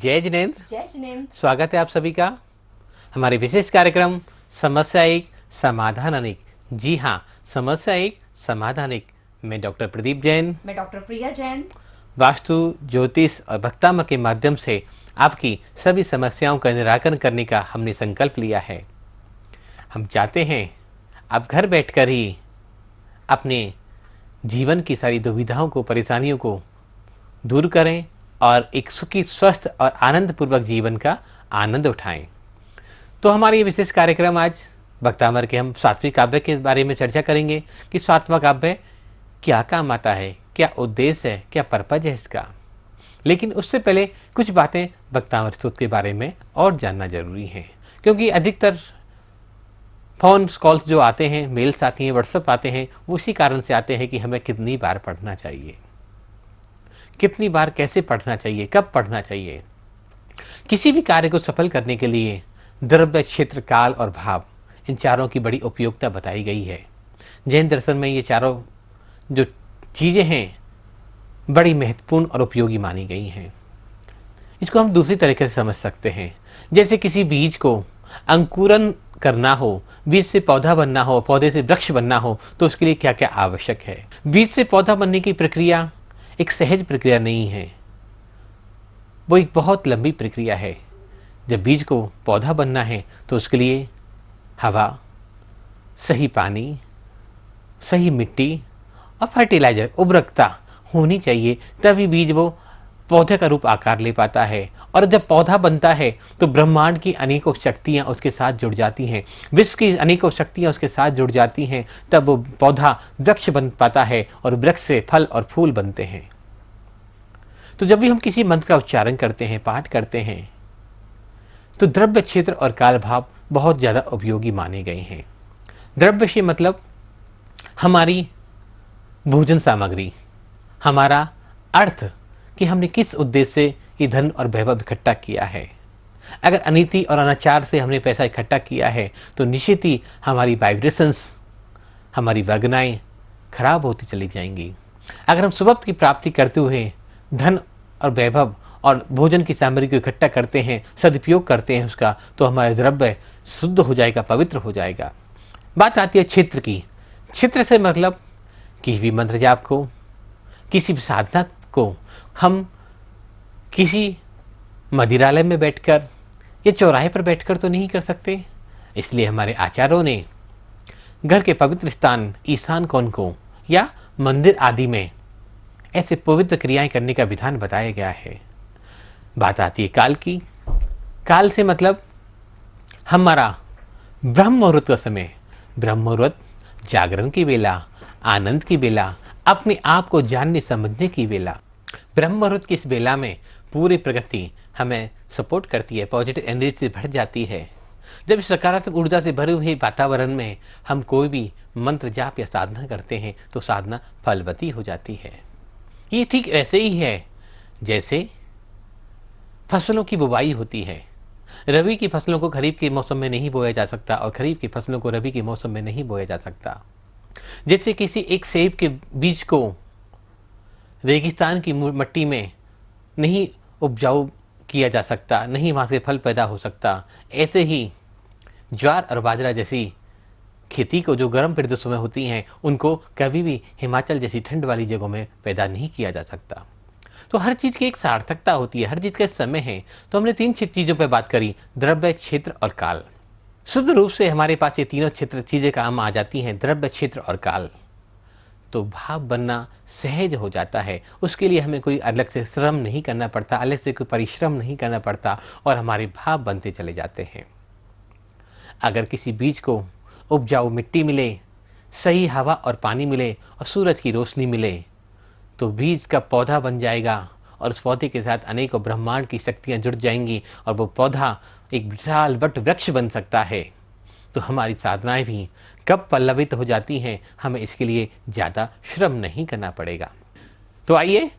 जय जिनेंद्र। जय जिनेंद्र। स्वागत है आप सभी का हमारे विशेष कार्यक्रम समस्या एक समाधान अनेक। जी हाँ, समस्या एक समाधान एक। मैं डॉक्टर प्रदीप जैन, मैं डॉक्टर प्रिया जैन। वास्तु, ज्योतिष और भक्तामर के माध्यम से आपकी सभी समस्याओं का निराकरण करने का हमने संकल्प लिया है। हम चाहते हैं आप घर बैठकर ही अपने जीवन की सारी दुविधाओं को, परेशानियों को दूर करें और एक सुखी, स्वस्थ और आनंदपूर्वक जीवन का आनंद उठाएं। तो हमारे ये विशेष कार्यक्रम आज भक्तामर के हम सातवें काव्य के बारे में चर्चा करेंगे कि सातवां काव्य क्या काम आता है, क्या उद्देश्य है, क्या पर्पज है इसका। लेकिन उससे पहले कुछ बातें भक्तामर स्तोत्र के बारे में और जानना जरूरी है, क्योंकि अधिकतर फ़ोन कॉल्स जो आते हैं, मेल्स आती हैं, व्हाट्सएप आते हैं, वो इसी कारण से आते हैं कि हमें कितनी बार पढ़ना चाहिए, कितनी बार कैसे पढ़ना चाहिए, कब पढ़ना चाहिए। किसी भी कार्य को सफल करने के लिए द्रव्य, क्षेत्र, काल और भाव, इन चारों की बड़ी उपयोगिता बताई गई है। जैन दर्शन में ये चारों जो चीज़ें हैं बड़ी महत्वपूर्ण और उपयोगी मानी गई हैं। इसको हम दूसरी तरीके से समझ सकते हैं। जैसे किसी बीज को अंकुरन करना हो, बीज से पौधा बनना हो, पौधे से वृक्ष बनना हो, तो उसके लिए क्या क्या आवश्यक है। बीज से पौधा बनने की प्रक्रिया एक सहज प्रक्रिया नहीं है, वो एक बहुत लंबी प्रक्रिया है। जब बीज को पौधा बनना है तो उसके लिए हवा, सही पानी, सही मिट्टी और फर्टिलाइजर, उर्वरकता होनी चाहिए, तभी बीज वो पौधे का रूप आकार ले पाता है। और जब पौधा बनता है तो ब्रह्मांड की अनेकों शक्तियाँ उसके साथ जुड़ जाती हैं, विश्व की अनेकों शक्तियाँ उसके साथ जुड़ जाती हैं, तब वो पौधा वृक्ष बन पाता है और वृक्ष से फल और फूल बनते हैं। तो जब भी हम किसी मंत्र का उच्चारण करते हैं, पाठ करते हैं, तो द्रव्य, क्षेत्र और काल भाव बहुत ज़्यादा उपयोगी माने गए हैं। द्रव्य से मतलब हमारी भोजन सामग्री, हमारा अर्थ कि हमने किस उद्देश्य से ये धन और वैभव इकट्ठा किया है। अगर अनीति और अनाचार से हमने पैसा इकट्ठा किया है तो निश्चित ही हमारी वाइब्रेशंस, हमारी वर्गनाएँ खराब होती चली जाएंगी। अगर हम सुबह की प्राप्ति करते हुए धन और वैभव और भोजन की सामग्री को इकट्ठा करते हैं, सदुपयोग करते हैं उसका, तो हमारा द्रव्य शुद्ध हो जाएगा, पवित्र हो जाएगा। बात आती है क्षेत्र की। क्षेत्र से मतलब किसी भी मंत्र जाप को, किसी भी साधना को हम किसी मंदिरालय में बैठकर या चौराहे पर बैठकर तो नहीं कर सकते। इसलिए हमारे आचार्यों ने घर के पवित्र स्थान ईशान कोण को या मंदिर आदि में ऐसे पवित्र क्रियाएं करने का विधान बताया गया है। बात आती है काल की। काल से मतलब हमारा ब्रह्म मुहूर्त का समय। ब्रह्म मुहूर्त जागरण की बेला, आनंद की बेला, अपने आप को जानने समझने की बेला। ब्रह्म मुहूर्त की इस बेला में पूरी प्रकृति हमें सपोर्ट करती है, पॉजिटिव एनर्जी से भर जाती है। जब इस सकारात्मक ऊर्जा से भरे हुए वातावरण में हम कोई भी मंत्र जाप या साधना करते हैं तो साधना फलवती हो जाती है। ये ठीक ऐसे ही है जैसे फसलों की बुवाई होती है। रबी की फसलों को खरीफ के मौसम में नहीं बोया जा सकता और खरीफ की फसलों को रबी के मौसम में नहीं बोया जा सकता। जैसे किसी एक सेब के बीज को रेगिस्तान की मिट्टी में नहीं उपजाऊ किया जा सकता, नहीं वहाँ से फल पैदा हो सकता, ऐसे ही ज्वार और बाजरा जैसी खेती को जो गर्म प्रदेशों में होती हैं उनको कभी भी हिमाचल जैसी ठंड वाली जगहों में पैदा नहीं किया जा सकता। तो हर चीज़ की एक सार्थकता होती है, हर चीज़ का समय है। तो हमने तीन चीज़ों पर बात करी, द्रव्य, क्षेत्र और काल। शुद्ध रूप से हमारे पास ये तीनों क्षेत्र चीज़ें काम आ जाती हैं, द्रव्य, क्षेत्र और काल। तो भाव बनना सहज हो जाता है। उसके लिए हमें कोई अलग से श्रम नहीं करना पड़ता, अलग से कोई परिश्रम नहीं करना पड़ता और हमारे भाव बनते चले जाते हैं। अगर किसी बीज को उपजाऊ मिट्टी मिले, सही हवा और पानी मिले और सूरज की रोशनी मिले तो बीज का पौधा बन जाएगा और उस पौधे के साथ अनेकों ब्रह्मांड की शक्तियाँ जुड़ जाएंगी और वो पौधा एक विशाल वट वृक्ष बन सकता है। तो हमारी साधनाएं भी कब पल्लवित हो जाती हैं, हमें इसके लिए ज़्यादा श्रम नहीं करना पड़ेगा। तो आइए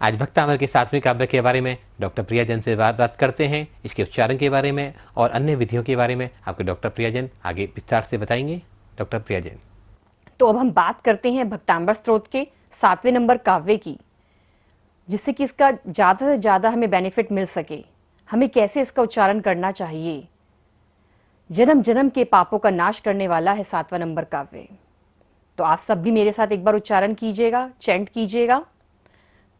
आज भक्तामर के सातवें काव्य के बारे में डॉक्टर प्रिया जैन से बात करते हैं, इसके उच्चारण के बारे में और अन्य विधियों के बारे में आपके डॉक्टर प्रिया जैन आगे विस्तार से बताएंगे। डॉक्टर प्रिया जैन। तो अब हम बात करते हैं भक्तांबर स्तोत्र के 7वें नंबर काव्य की, जिससे कि इसका ज़्यादा से ज़्यादा हमें बेनिफिट मिल सके। हमें कैसे इसका उच्चारण करना चाहिए। जन्म जन्म के पापों का नाश करने वाला है 7वां नंबर काव्य। तो आप सब भी मेरे साथ एक बार उच्चारण कीजिएगा, चैंट कीजिएगा।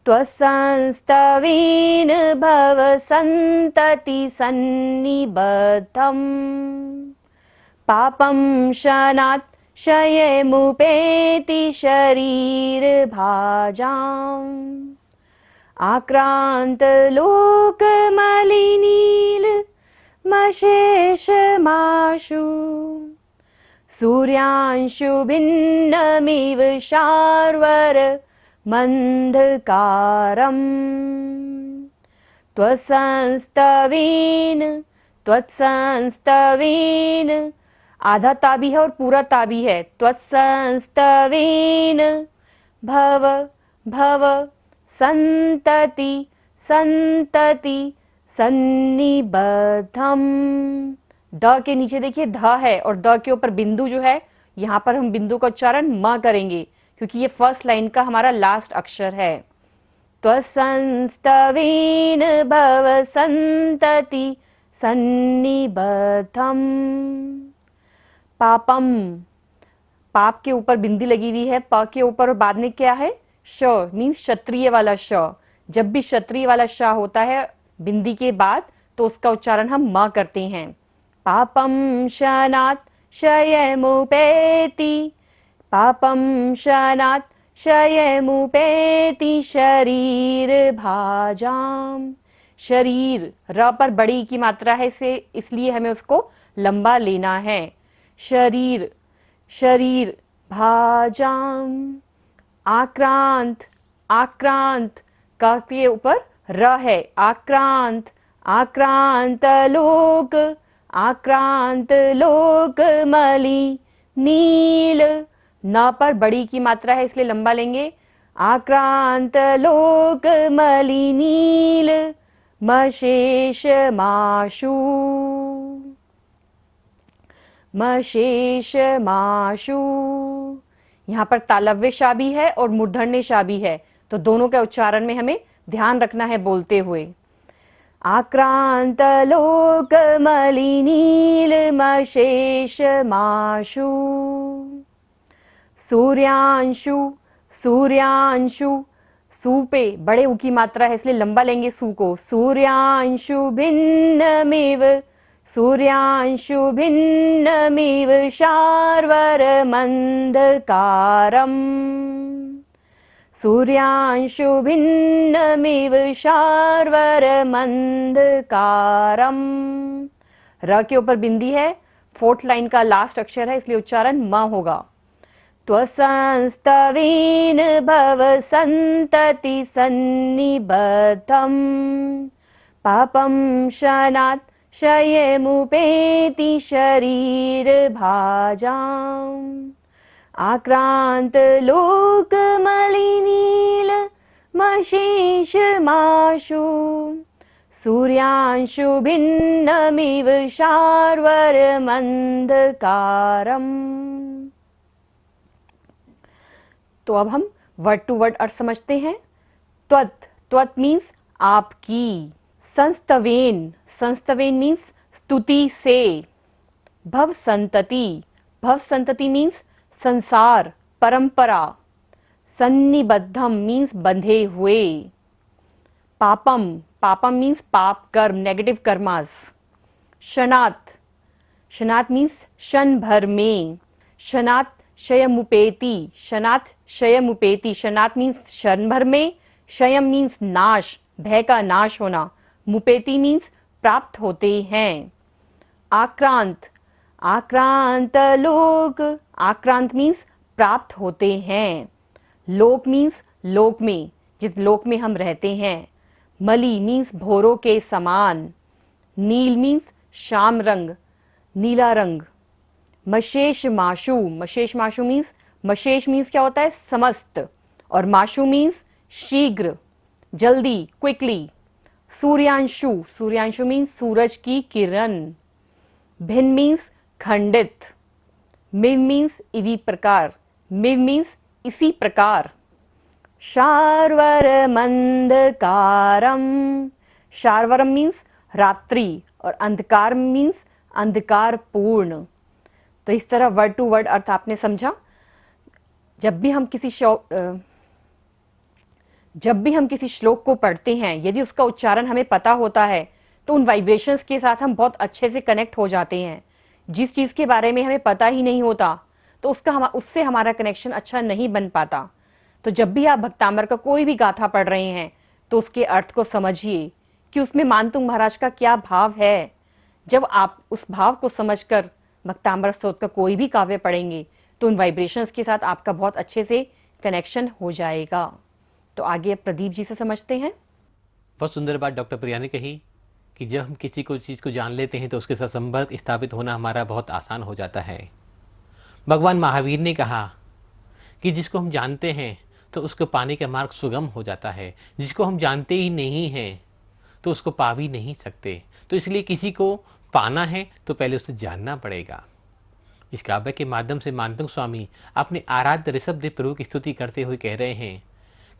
त्वसंस्तवेन भव संतति सन्निबद्धम् पापं शनात् क्षयमुपेति शरीर भाजाम् आक्रांत लोक मलिनील मशेषमाशु सूर्यांशु भिन्नमिव शार्वर मंधकारम् त्वसंस्तवेन त्वत्संस्तवेन आधा ता भी है और पूरा ता भी है। त्वत्संस्तवेन भव भव संतति संतति सन्निबद्धम्। द के नीचे देखिए ध है और द के ऊपर बिंदु जो है, यहाँ पर हम बिंदु का उच्चारण म करेंगे क्योंकि ये फर्स्ट लाइन का हमारा लास्ट अक्षर है। त्वसंस्तवेन भव संतति सन्निबद्धम् पापम, पाप के ऊपर बिंदी लगी हुई है, प के ऊपर और बाद में क्या है, श मीन्स क्षत्रिय वाला श। जब भी क्षत्रिय वाला श होता है बिंदी के बाद तो उसका उच्चारण हम म करते हैं। पापम शनात् क्षयमुपेति पापम शनात् क्षयमुपेति शरीर भाजाम। शरीर र पर बड़ी की मात्रा है से इसलिए हमें उसको लंबा लेना है। शरीर शरीर भाजाम आक्रांत आक्रांत का के ऊपर र है। आक्रांत आक्रांत लोक मलि नील न पर बड़ी की मात्रा है इसलिए लंबा लेंगे। आक्रांत लोक मलि नील मशेष माशु मशेष माशु। यहाँ पर तालव्य शा भी है और मूर्धन्य शा भी है तो दोनों के उच्चारण में हमें ध्यान रखना है बोलते हुए। आक्रांत लोक मलि नील मशेष माशु। सूर्यांशु सूर्यांशु सू पे बड़े ऊ की मात्रा है इसलिए लंबा लेंगे सू को। सूर्यांशु भिन्नमिव सूर्यांशु भिन्नमिव शार्वर मंधकारम् सूर्यांशु भिन्नमिव शार्वर मंधकारम्। र के ऊपर बिंदी है, फोर्थ लाइन का लास्ट अक्षर है इसलिए उच्चारण म होगा। त्वसंस्तवेन भव संतति सन्निबद्धम् पापं शनात् क्षयमुपेति शरीर भाजाम् आक्रांत लोक मलि नील मशेष माशु सूर्यांशु भिन्नमिव शार्वर मंधकारम्। तो अब हम वर्ड टू वर्ड अर्थ समझते हैं। त्वत्, त्वत् मीन्स आपकी। संस्तवेन, संस्तवेन मीन्स स्तुति से। भव संतति, भव संतति मीन्स संसार, परंपरा। सन्निबद्धम मीन्स बंधे हुए। पापम, पापम मीन्स पाप कर्म, नेगेटिव कर्मास। शनात्, शनात् मीन्स क्षण भर में। शनात् क्षयमुपेति, शनात् क्षयमुपेति, शनात् मीन्स क्षण भर में। क्षयम मीन्स नाश, भय का नाश होना। मुपेति मीन्स प्राप्त होते हैं। आक्रांत, आक्रांत लोक, आक्रांत मीन्स प्राप्त होते हैं। लोक मीन्स लोक में, जिस लोक में हम रहते हैं। मलि मीन्स भोरों के समान। नील मीन्स श्याम रंग, नीला रंग। मशेष माशु, मशेष माशु मीन्स, मशेष मीन्स क्या होता है, समस्त, और माशु मीन्स शीघ्र, जल्दी, क्विकली। सूर्यांशु, सूर्यांशु मीन्स सूरज की किरण। भिन्न मीन्स खंडित। मिव मीन्स इसी प्रकार, मिव मीन्स इसी प्रकार। शार्वर मंधकारम, शार्वरम मीन्स रात्रि, और अंधकार मीन्स अंधकार पूर्ण। तो इस तरह वर्ड टू वर्ड अर्थ आपने समझा। जब भी हम किसी श्लोक को पढ़ते हैं, यदि उसका उच्चारण हमें पता होता है तो उन वाइब्रेशंस के साथ हम बहुत अच्छे से कनेक्ट हो जाते हैं। जिस चीज़ के बारे में हमें पता ही नहीं होता तो उससे हमारा कनेक्शन अच्छा नहीं बन पाता। तो जब भी आप भक्तामर का कोई भी गाथा पढ़ रहे हैं तो उसके अर्थ को समझिए कि उसमें मानतुंग महाराज का क्या भाव है। जब आप उस भाव को समझकर भक्तामर स्तोत्र का कोई भी काव्य पढ़ेंगे तो उन वाइब्रेशंस के साथ आपका बहुत अच्छे से कनेक्शन हो जाएगा। तो आगे अब प्रदीप जी से समझते हैं। बहुत सुंदर बात डॉक्टर प्रिया ने कही कि जब हम किसी को चीज़ को जान लेते हैं तो उसके साथ संपर्क स्थापित होना हमारा बहुत आसान हो जाता है। भगवान महावीर ने कहा कि जिसको हम जानते हैं तो उसको पाने का मार्ग सुगम हो जाता है, जिसको हम जानते ही नहीं हैं तो उसको पा भी नहीं सकते। तो इसलिए किसी को पाना है तो पहले उसे जानना पड़ेगा। इस काव्य के माध्यम से मानतुंग स्वामी अपने आराध्य ऋषभदेव प्रभु की स्तुति करते हुए कह रहे हैं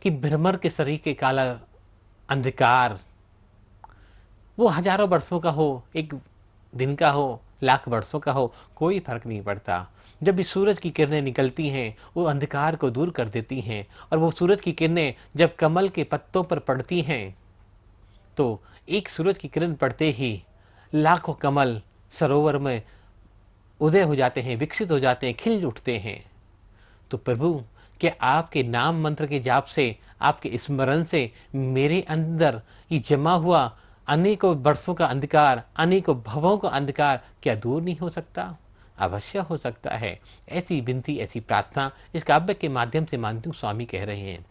कि भ्रमर के शरीर के काला अंधकार वो हजारों वर्षों का हो, एक दिन का हो, लाख वर्षों का हो, कोई फर्क नहीं पड़ता। जब भी सूरज की किरणें निकलती हैं वो अंधकार को दूर कर देती हैं, और वो सूरज की किरणें जब कमल के पत्तों पर पड़ती हैं तो एक सूरज की किरण पड़ते ही लाखों कमल सरोवर में उदय हो जाते हैं, विकसित हो जाते हैं, खिल उठते हैं। तो प्रभु, क्या आपके नाम मंत्र के जाप से, आपके स्मरण से मेरे अंदर ये जमा हुआ अनेकों वर्षों का अंधकार, अनेकों भवों का अंधकार क्या दूर नहीं हो सकता? अवश्य हो सकता है। ऐसी विनती, ऐसी प्रार्थना इस काव्य के माध्यम से मानतुंग स्वामी कह रहे हैं।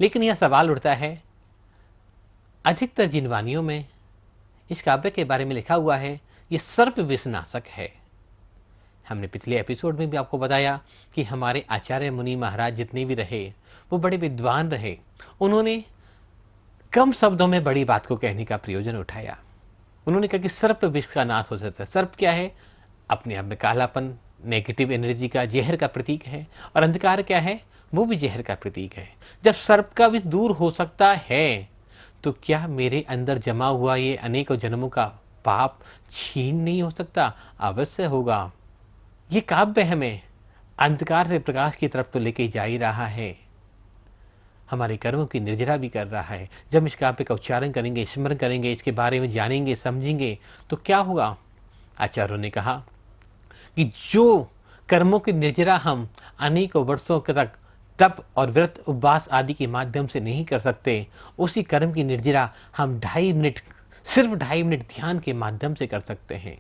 लेकिन यह सवाल उठता है, अधिकतर जिन वाणियों में इस काव्य के बारे में लिखा हुआ है ये सर्प विषनाशक है। हमने पिछले एपिसोड में भी आपको बताया कि हमारे आचार्य मुनि महाराज जितने भी रहे वो बड़े विद्वान रहे। उन्होंने कम शब्दों में बड़ी बात को कहने का प्रयोजन उठाया। उन्होंने कहा कि सर्प विष का नाश हो सकता है। सर्प क्या है? अपने आप में कालापन, नेगेटिव एनर्जी का, जहर का प्रतीक है। और अंधकार क्या है? वो भी जहर का प्रतीक है। जब सर्प का विष दूर हो सकता है तो क्या मेरे अंदर जमा हुआ ये अनेकों जन्मों का पाप छीन नहीं हो सकता? अवश्य होगा। ये काव्य हमें अंधकार से प्रकाश की तरफ तो लेके जा ही रहा है, हमारे कर्मों की निर्जरा भी कर रहा है। जब इस काव्य का उच्चारण करेंगे, स्मरण करेंगे, इसके बारे में जानेंगे, समझेंगे तो क्या होगा? आचार्यों ने कहा कि जो कर्मों की निर्जरा हम अनेकों वर्षों तक तप और व्रत उपवास आदि के माध्यम से नहीं कर सकते, उसी कर्म की निर्जरा हम 2.5 मिनट, सिर्फ 2.5 मिनट ध्यान के माध्यम से कर सकते हैं।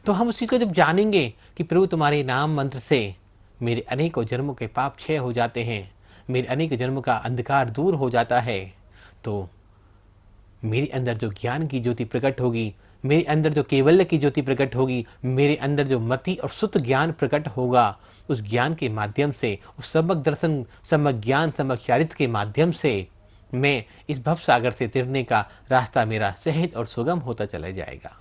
तो हम उस चीज़ को जब जानेंगे कि प्रभु तुम्हारे नाम मंत्र से मेरे अनेकों जन्मों के पाप क्षय हो जाते हैं, मेरे अनेक जन्मों का अंधकार दूर हो जाता है, तो मेरे अंदर जो ज्ञान की ज्योति प्रकट होगी, मेरे अंदर जो केवल्य की ज्योति प्रकट होगी, मेरे अंदर जो मति और शुद्ध ज्ञान प्रकट होगा, उस ज्ञान के माध्यम से, उस सम्यक दर्शन, सम्यक ज्ञान, सम्यक चारित्र के माध्यम से मैं इस भव सागर से तिरने का रास्ता मेरा सहज और सुगम होता चला जाएगा।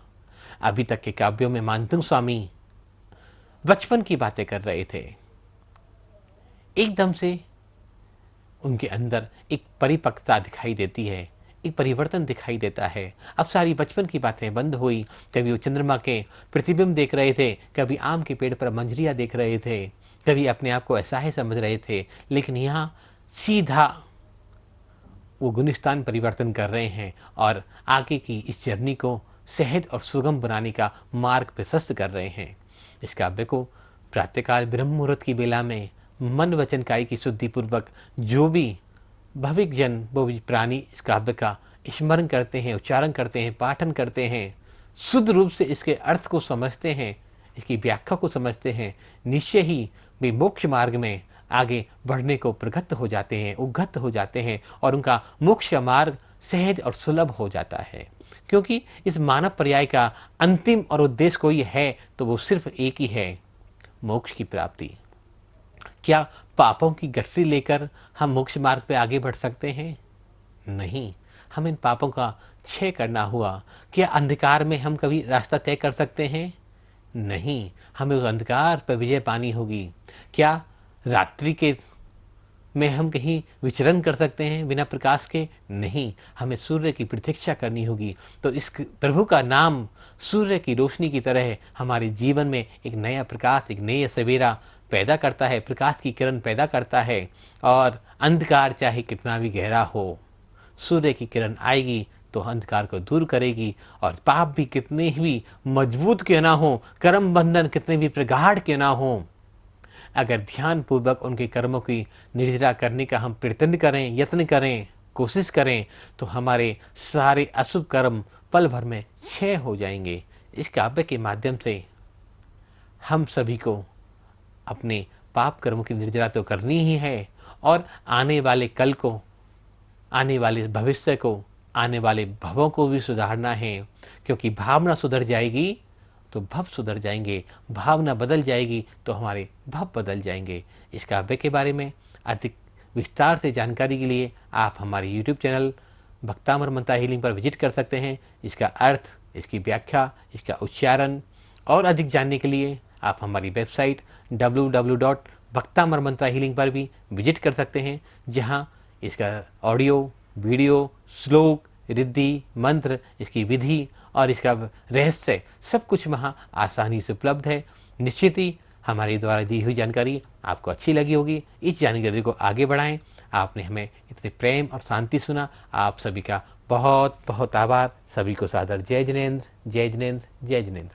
अभी तक के काव्यों में मानतुंग स्वामी बचपन की बातें कर रहे थे। एकदम से उनके अंदर एक परिपक्वता दिखाई देती है, एक परिवर्तन दिखाई देता है। अब सारी बचपन की बातें बंद हुई। कभी वो चंद्रमा के प्रतिबिंब देख रहे थे, कभी आम के पेड़ पर मंजरियाँ देख रहे थे, कभी अपने आप को ऐसा ही समझ रहे थे। लेकिन यहाँ सीधा वो गुलिस्तान परिवर्तन कर रहे हैं और आगे की इस जर्नी को सहज और सुगम बनाने का मार्ग प्रशस्त कर रहे हैं। इस काव्य को प्रातःकाल ब्रह्म मुहूर्त की बेला में मन वचन काई की शुद्धि पूर्वक जो भी भविक जन, वो भी प्राणी इस काव्य का स्मरण करते हैं, उच्चारण करते हैं, पाठन करते हैं, शुद्ध रूप से इसके अर्थ को समझते हैं, इसकी व्याख्या को समझते हैं, निश्चय ही वे मोक्ष मार्ग में आगे बढ़ने को प्रगत हो जाते हैं, उद्गत हो जाते हैं और उनका मोक्ष का मार्ग सहज और सुलभ हो जाता है। क्योंकि इस मानव पर्याय का अंतिम और उद्देश्य कोई है तो वो सिर्फ एक ही है, मोक्ष की प्राप्ति। क्या पापों की गठरी लेकर हम मोक्ष मार्ग पे आगे बढ़ सकते हैं? नहीं, हम इन पापों का क्षय करना हुआ। क्या अंधकार में हम कभी रास्ता तय कर सकते हैं? नहीं, हमें उस अंधकार पर विजय पानी होगी। क्या रात्रि के में हम कहीं विचरण कर सकते हैं बिना प्रकाश के? नहीं, हमें सूर्य की प्रतीक्षा करनी होगी। तो इस प्रभु का नाम सूर्य की रोशनी की तरह हमारे जीवन में एक नया प्रकाश, एक नया सवेरा पैदा करता है, प्रकाश की किरण पैदा करता है। और अंधकार चाहे कितना भी गहरा हो, सूर्य की किरण आएगी तो अंधकार को दूर करेगी। और पाप भी कितने ही मजबूत क्यों ना हो, कर्म बंधन कितने भी प्रगाढ़ क्यों ना हो, अगर ध्यान पूर्वक उनके कर्मों की निर्जरा करने का हम प्रयत्न करें, यत्न करें, कोशिश करें, तो हमारे सारे अशुभ कर्म पल भर में क्षय हो जाएंगे। इस काव्य के माध्यम से हम सभी को अपने पाप कर्मों की निर्जरा तो करनी ही है, और आने वाले कल को, आने वाले भविष्य को, आने वाले भवों को भी सुधारना है। क्योंकि भावना सुधर जाएगी तो भव सुधर जाएंगे, भावना बदल जाएगी तो हमारे भव बदल जाएंगे। इस काव्य के बारे में अधिक विस्तार से जानकारी के लिए आप हमारे यूट्यूब चैनल भक्तामर मंत्रा हीलिंग पर विजिट कर सकते हैं। इसका अर्थ, इसकी व्याख्या, इसका उच्चारण और अधिक जानने के लिए आप हमारी वेबसाइट www.bhaktamarmantrahealing पर भी विजिट कर सकते हैं, जहां इसका ऑडियो, वीडियो, श्लोक, रिद्धि, मंत्र, इसकी विधि और इसका रहस्य सब कुछ वहाँ आसानी से उपलब्ध है। निश्चित ही हमारे द्वारा दी हुई जानकारी आपको अच्छी लगी होगी। इस जानकारी को आगे बढ़ाएं। आपने हमें इतने प्रेम और शांति सुना, आप सभी का बहुत बहुत आभार। सभी को सादर जय जिनेंद्र, जय जिनेंद्र, जय जिनेंद्र।